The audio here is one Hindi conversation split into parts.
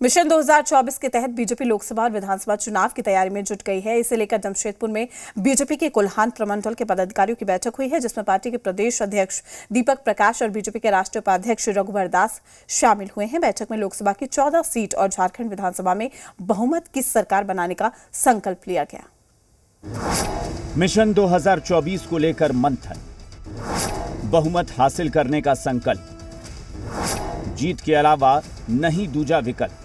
मिशन 2024 के तहत बीजेपी लोकसभा और विधानसभा चुनाव की तैयारी में जुट गई है। इसे लेकर जमशेदपुर में बीजेपी के कोल्हान प्रमंडल के पदाधिकारियों की बैठक हुई है, जिसमें पार्टी के प्रदेश अध्यक्ष दीपक प्रकाश और बीजेपी के राष्ट्रीय उपाध्यक्ष रघुवर दास शामिल हुए हैं। बैठक में लोकसभा की 14 सीट और झारखंड विधानसभा में बहुमत की सरकार बनाने का संकल्प लिया गया। मिशन 2024 को लेकर मंथन, बहुमत हासिल करने का संकल्प, जीत के अलावा नहीं दूजा विकल्प।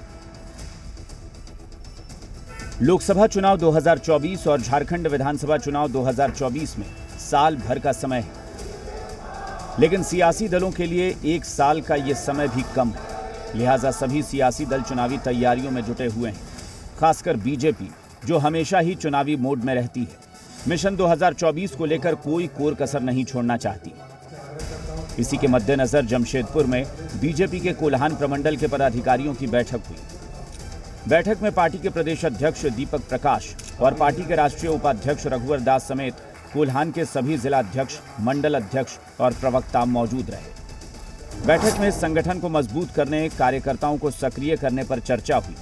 लोकसभा चुनाव 2024 और झारखंड विधानसभा चुनाव 2024 में साल भर का समय है, लेकिन सियासी दलों के लिए एक साल का यह समय भी कम है। लिहाजा सभी सियासी दल चुनावी तैयारियों में जुटे हुए हैं, खासकर बीजेपी जो हमेशा ही चुनावी मोड में रहती है। मिशन 2024 को लेकर कोई कोर कसर नहीं छोड़ना चाहती। इसी के मद्देनजर जमशेदपुर में बीजेपी के कोल्हान प्रमंडल के पदाधिकारियों की बैठक हुई। बैठक में पार्टी के प्रदेश अध्यक्ष दीपक प्रकाश और पार्टी के राष्ट्रीय उपाध्यक्ष रघुवर दास समेत कोल्हान के सभी जिलाध्यक्ष, मंडल अध्यक्ष और प्रवक्ता मौजूद रहे। बैठक में संगठन को मजबूत करने, कार्यकर्ताओं को सक्रिय करने पर चर्चा हुई।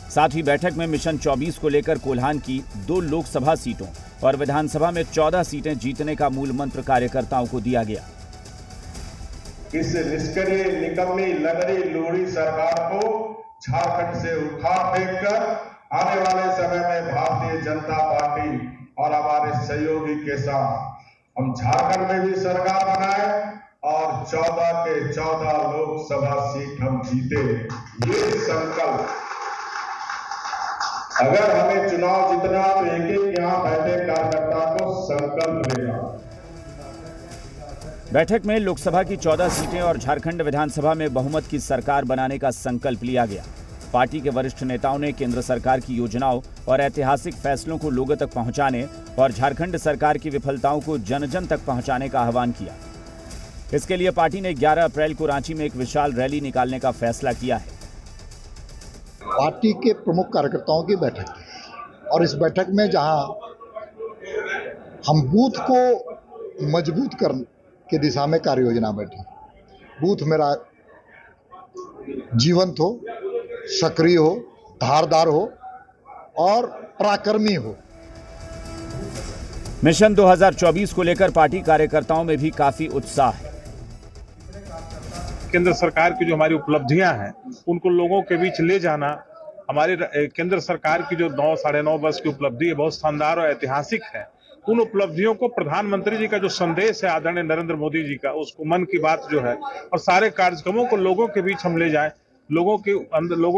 साथ ही बैठक में मिशन 24 को लेकर कोल्हान की 2 लोकसभा सीटों और विधानसभा में 14 सीटें जीतने का मूल मंत्र कार्यकर्ताओं को दिया गया। इस निष्क्रिय, निकम्मी, लगड़ी लूड़ी सरकार को झारखंड से उखाड़ फेंककर आने वाले समय में भारतीय जनता पार्टी और हमारे सहयोगी के साथ हम झारखंड में भी सरकार बनाए और 14 के 14 लोकसभा सीट हम जीते। ये संकल्प, अगर हमें चुनाव जीतना तो एक यहाँ बैठे कार्यकर्ता को संकल्प लेना। बैठक में लोकसभा की 14 सीटें और झारखंड विधानसभा में बहुमत की सरकार बनाने का संकल्प लिया गया। पार्टी के वरिष्ठ नेताओं ने केंद्र सरकार की योजनाओं और ऐतिहासिक फैसलों को लोगों तक पहुंचाने और झारखंड सरकार की विफलताओं को जन जन तक पहुंचाने का आह्वान किया। इसके लिए पार्टी ने 11 अप्रैल को रांची में एक विशाल रैली निकालने का फैसला किया है। पार्टी के प्रमुख कार्यकर्ताओं की बैठक है और इस बैठक में जहां हम बूथ को मजबूत करने की दिशा में कार्य योजना बैठी। बूथ मेरा जीवंत हो, सक्रिय हो, धारदार हो और पराक्रमी हो। मिशन 2024 को लेकर पार्टी कार्यकर्ताओं में भी काफी उत्साह है। केंद्र सरकार की जो हमारी उपलब्धियां हैं उनको लोगों के बीच ले जाना, हमारे केंद्र सरकार की जो 9 साढ़े 9 वर्ष की उपलब्धि है बहुत शानदार और ऐतिहासिक है। उन उपलब्धियों को प्रधानमंत्री जी का जो संदेश है आदरणीय नरेंद्र मोदी जी का, उसको मन की बात जो है और सारे कार्यक्रमों को लोगों के बीच हम ले जाएं, लोगों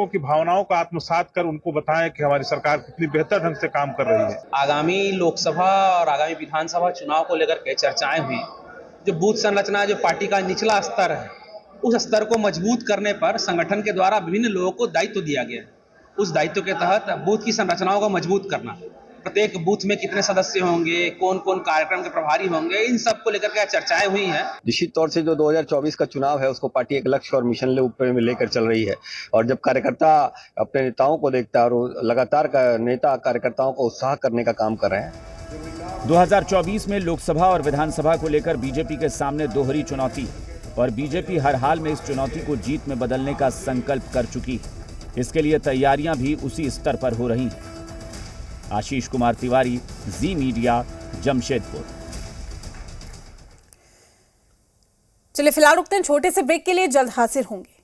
की भावनाओं को आत्मसात कर उनको बताएं कि हमारी सरकार कितनी बेहतर ढंग से काम कर रही है। आगामी लोकसभा और आगामी विधानसभा चुनाव को लेकर के चर्चाएं हुई। जो बूथ संरचना, जो पार्टी का निचला स्तर है, उस स्तर को मजबूत करने पर संगठन के द्वारा विभिन्न लोगों को दायित्व दिया गया है। उस दायित्व के तहत बूथ की संरचनाओं को मजबूत करना, प्रत्येक बूथ में कितने सदस्य होंगे, कौन कौन कार्यक्रम के प्रभारी होंगे, इन सब को लेकर के चर्चाएं हुई हैं। निश्चित तौर से जो 2024 का चुनाव है उसको पार्टी एक लक्ष्य और मिशन में लेकर चल रही है और जब कार्यकर्ता अपने नेताओं को देखता है और लगातार नेता कार्यकर्ताओं को उत्साह करने का काम कर रहे हैं। 2024 में लोकसभा और विधानसभा को लेकर बीजेपी के सामने दोहरी चुनौती है और बीजेपी हर हाल में इस चुनौती को जीत में बदलने का संकल्प कर चुकी है। इसके लिए तैयारियां भी उसी स्तर पर हो रही हैं। आशीष कुमार तिवारी, जी मीडिया, जमशेदपुर। चलिए फिलहाल रुकते हैं छोटे से ब्रेक के लिए, जल्द हाजिर होंगे।